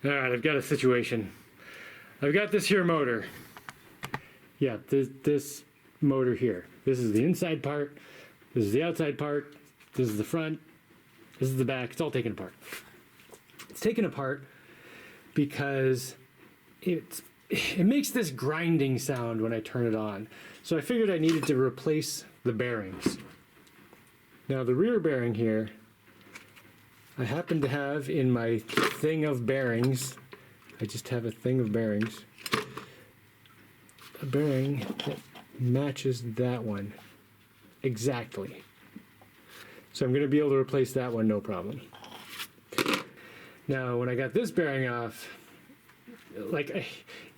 All right, I've got a situation. I've got this here motor. Yeah, this motor here. This is the inside part. This is the outside part. This is the front. This is the back. It's all taken apart. It's taken apart because it makes this grinding sound when I turn it on. So I figured I needed to replace the bearings. Now the rear bearing here, I happen to have in my thing of bearings, I just have a thing of bearings, a bearing that matches that one exactly. So I'm going to be able to replace that one no problem. Now when I got this bearing off,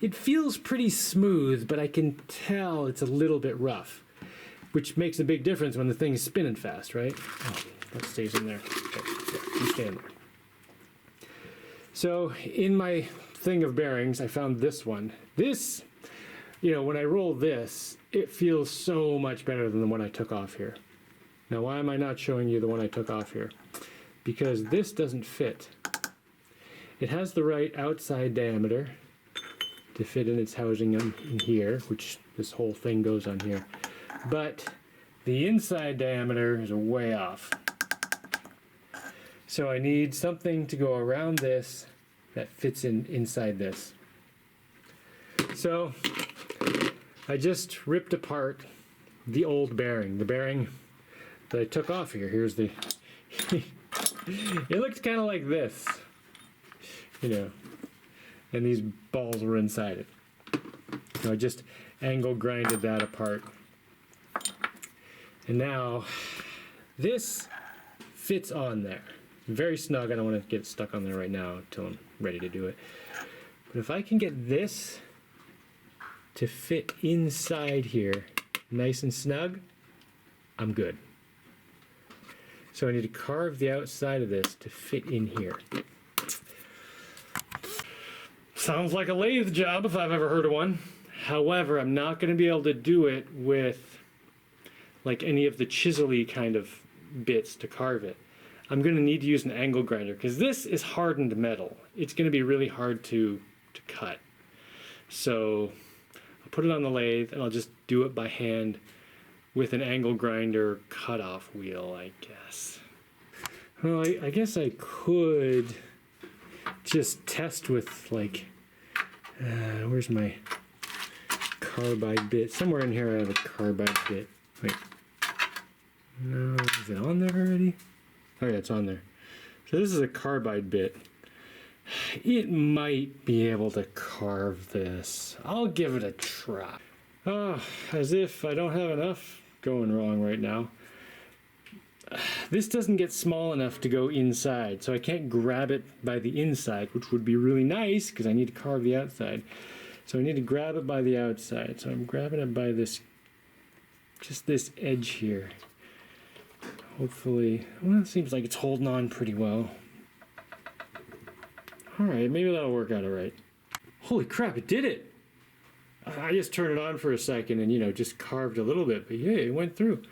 it feels pretty smooth, but I can tell it's a little bit rough, which makes a big difference when the thing's spinning fast, right? Oh, that stays in there. Okay, yeah, you stay in there. So in my thing of bearings, I found this one. This, when I roll this, it feels so much better than the one I took off here. Now, why am I not showing you the one I took off here? Because this doesn't fit. It has the right outside diameter to fit in its housing in here, which this whole thing goes on here. But the inside diameter is way off. So I need something to go around this that fits inside this. So I just ripped apart the old bearing, the bearing that I took off here. Here's the, it looks kind of like this, and these balls were inside it. So I just angle grinded that apart. And now this fits on there. Very snug. I don't want to get stuck on there right now until I'm ready to do it. But if I can get this to fit inside here nice and snug, I'm good. So I need to carve the outside of this to fit in here. Sounds like a lathe job if I've ever heard of one. However, I'm not going to be able to do it with like any of the chisel-y kind of bits to carve it. I'm going to need to use an angle grinder because this is hardened metal. It's going to be really hard to cut. So I'll put it on the lathe and I'll just do it by hand with an angle grinder cutoff wheel, I guess. Well, I guess I could just test with where's my carbide bit? Somewhere in here I have a carbide bit. Wait. No, is it on there already? Oh yeah, it's on there. So this is a carbide bit. It might be able to carve this. I'll give it a try. Oh, as if I don't have enough going wrong right now. This doesn't get small enough to go inside, so I can't grab it by the inside, which would be really nice because I need to carve the outside. So I need to grab it by the outside. So I'm grabbing it by just this edge here. Hopefully, well, it seems like it's holding on pretty well. All right, maybe that'll work out all right. Holy crap, it did it! I just turned it on for a second and, just carved a little bit, but yeah, it went through.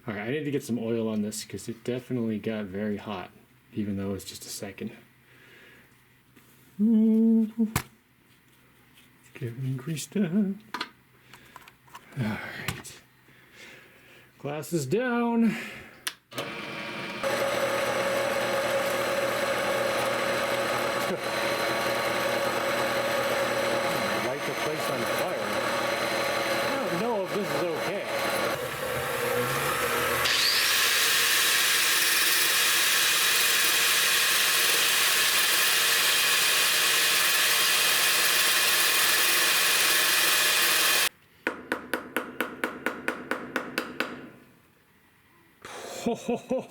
All right, I need to get some oil on this because it definitely got very hot, even though it's just a second. Let's get everything greased up. All right. Glasses down. Light the place on fire. I don't know if this is okay.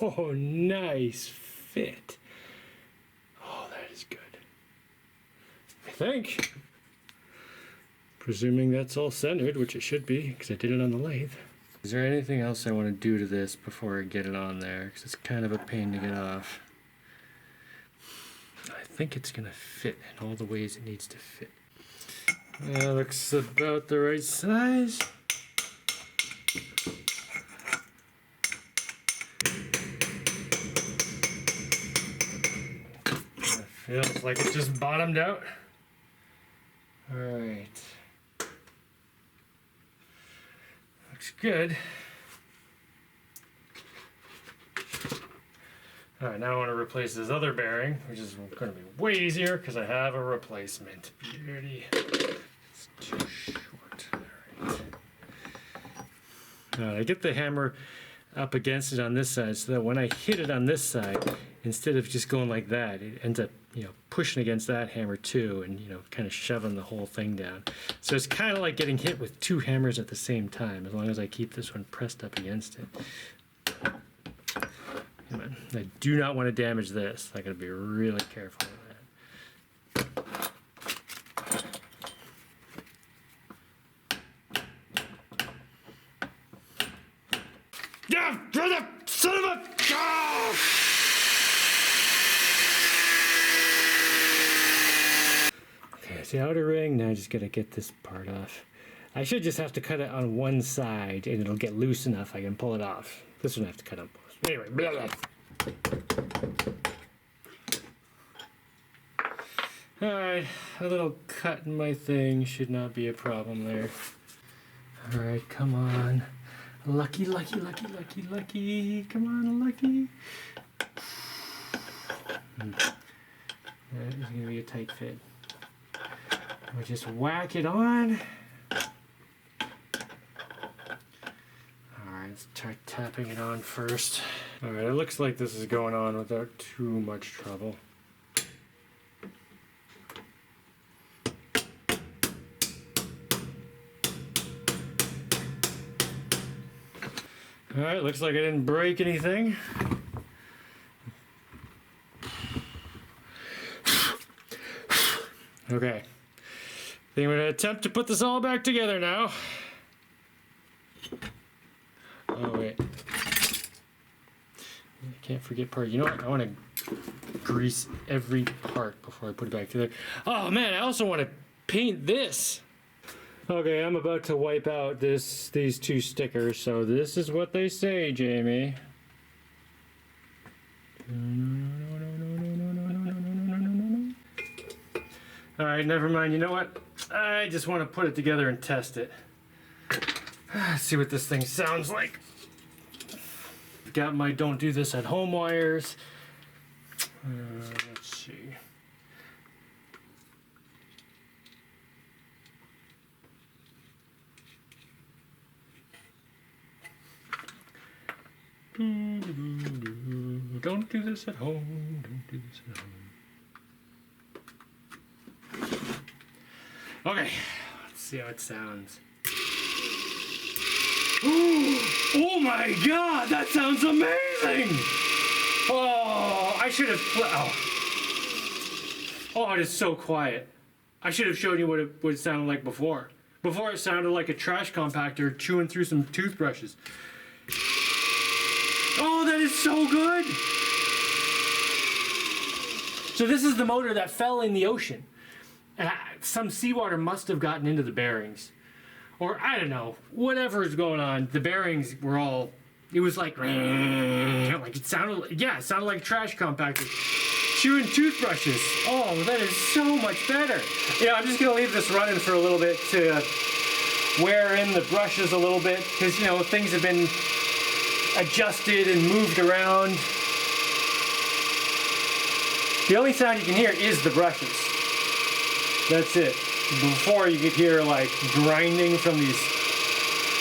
Oh, nice fit. Oh, that is good. I think. Presuming that's all centered, which it should be, because I did it on the lathe. Is there anything else I want to do to this before I get it on there? Because it's kind of a pain to get off. I think it's going to fit in all the ways it needs to fit. That looks about the right size. Feels like it just bottomed out. All right. Looks good. All right, now I want to replace this other bearing, which is going to be way easier because I have a replacement. Beauty. It's too short. All right. All right, I get the hammer up against it on this side so that when I hit it on this side, instead of just going like that, it ends up, pushing against that hammer too, and kind of shoving the whole thing down. So it's kind of like getting hit with two hammers at the same time, as long as I keep this one pressed up against it. I do not want to damage this. I got to be really careful with that. Yeah, son of a! Oh! Okay, it's the outer ring. Now I just got to get this part off. I should just have to cut it on one side, and it'll get loose enough I can pull it off. This one I have to cut on both. Anyway, blah, blah. Alright, a little cut in my thing should not be a problem there. Alright, come on. Lucky, lucky, lucky, lucky, lucky. Come on, lucky. That is going to be a tight fit. We'll just whack it on. Alright, let's try tapping it on first. Alright, it looks like this is going on without too much trouble. Alright, looks like I didn't break anything. Okay. I think I'm going to attempt to put this all back together now. Oh, wait. I can't forget part. You know what? I want to grease every part before I put it back together. Oh, man, I also want to paint this. Okay, I'm about to wipe out these two stickers, so this is what they say, Jaimie. Alright, never mind. You know what? I just want to put it together and test it. See what this thing sounds like. Got my don't do this at home wires. Let's see. Don't do this at home. Don't do this at home. Okay, let's see how it sounds. Oh my god, that sounds amazing! Oh, I should have. Oh, it is so quiet. I should have shown you what it sounded like before. Before it sounded like a trash compactor chewing through some toothbrushes. Oh, that is so good! So this is the motor that fell in the ocean. Some seawater must have gotten into the bearings. Or, I don't know, whatever is going on. The bearings were all, it was like it sounded like a trash compactor. Chewing toothbrushes. Oh, that is so much better. Yeah, I'm just going to leave this running for a little bit to wear in the brushes a little bit. Because, things have been adjusted and moved around. The only sound you can hear is the brushes. That's it. Before you could hear like grinding from these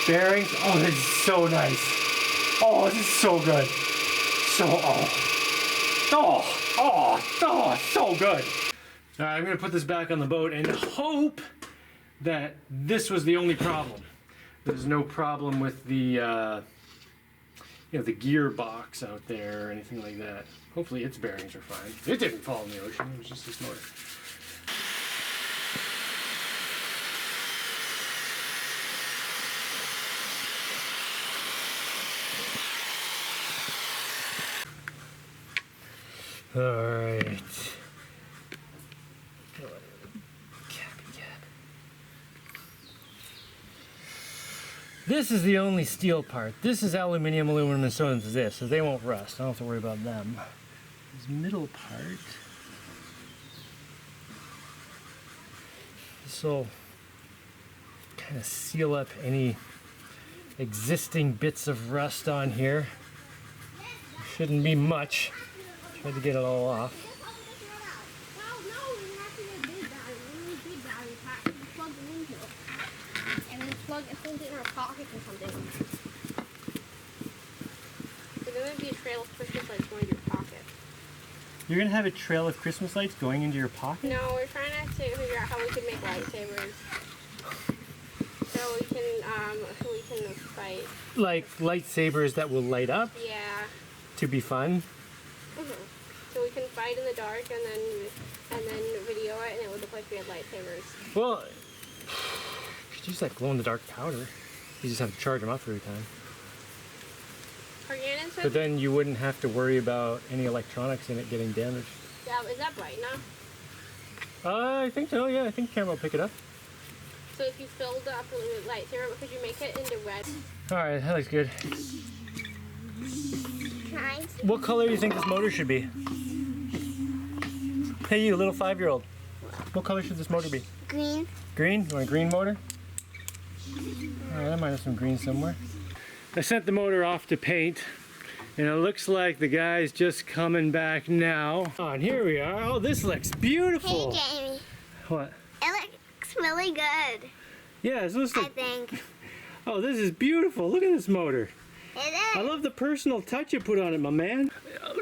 bearings. Oh, this is so nice. Oh, this is so good. So good. All right, I'm gonna put this back on the boat and hope that this was the only problem. There's no problem with the the gearbox out there or anything like that. Hopefully its bearings are fine. It didn't fall in the ocean. It was just this motor. All right. This is the only steel part. This is aluminum, and so is this, so they won't rust. I don't have to worry about them. This middle part. This will kind of seal up any existing bits of rust on here. Shouldn't be much. Try to get it all off. Hold it in our pocket or something. So there might be a trail of Christmas lights going in your pocket. You're gonna have a trail of Christmas lights going into your pocket? No, we're trying to figure out how we can make lightsabers. So we can fight. Like lightsabers that will light up Yeah. to be fun? So we can fight in the dark and then video it and it would look like we had lightsabers. Well, you could use that glow-in-the-dark powder. You just have to charge them up every time. Organic said, But then you wouldn't have to worry about any electronics in it getting damaged. yeah, is that bright enough? I think so, yeah. I think the camera will pick it up. So if you filled up with lightsaber, could you make it into red? Alright, that looks good. Nice. What color do you think this motor should be? Hey, you little 5-year-old. What color should this motor be? Green. Green? You want a green motor? Alright, I might have some green somewhere. I sent the motor off to paint, and it looks like the guy's just coming back now. Oh, and here we are. Oh, this looks beautiful. Hey, Jamie. What? It looks really good. Yeah, this looks I like... think. Oh, this is beautiful. Look at this motor. It is. I love the personal touch you put on it, my man.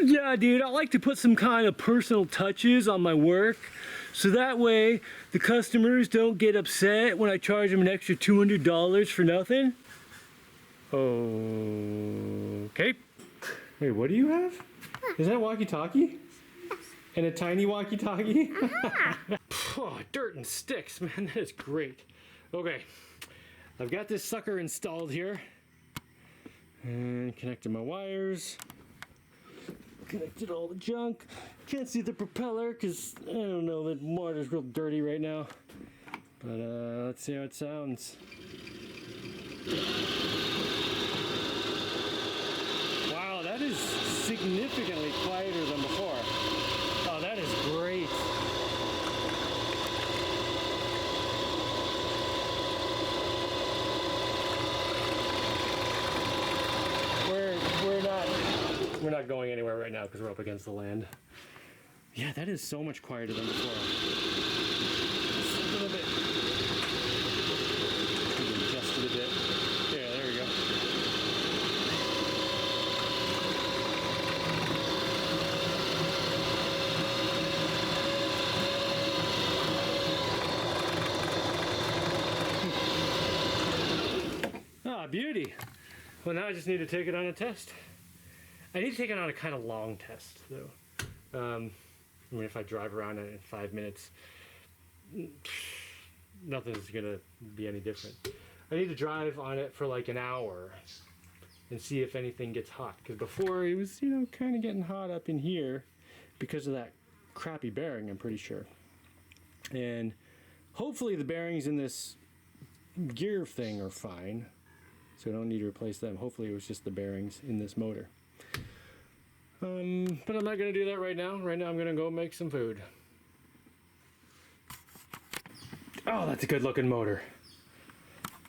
Yeah, dude, I like to put some kind of personal touches on my work, so that way the customers don't get upset when I charge them an extra $200 for nothing. Okay. Wait, what do you have? Is that walkie-talkie? And a tiny walkie-talkie? Oh, dirt and sticks, man, that is great. Okay, I've got this sucker installed here. And connected my wires. Connected all the junk. Can't see the propeller because I don't know, the water's real dirty right now. But let's see how it sounds. Wow, that is significantly quieter than before. Oh, that is great. We're not going anywhere right now because we're up against the land. Yeah, that is so much quieter than before. Just a little bit. Adjust it a bit. Yeah, there we go. Ah, beauty. Well, now I just need to take it on a test. I need to take it on a kind of long test, though. I mean, if I drive around it in 5 minutes, nothing's gonna be any different. I need to drive on it for like an hour and see if anything gets hot. Because before it was, you know, kind of getting hot up in here because of that crappy bearing, I'm pretty sure. And hopefully the bearings in this gear thing are fine, so I don't need to replace them. Hopefully it was just the bearings in this motor. But I'm not going to do that right now. Right now I'm going to go make some food. Oh, that's a good looking motor.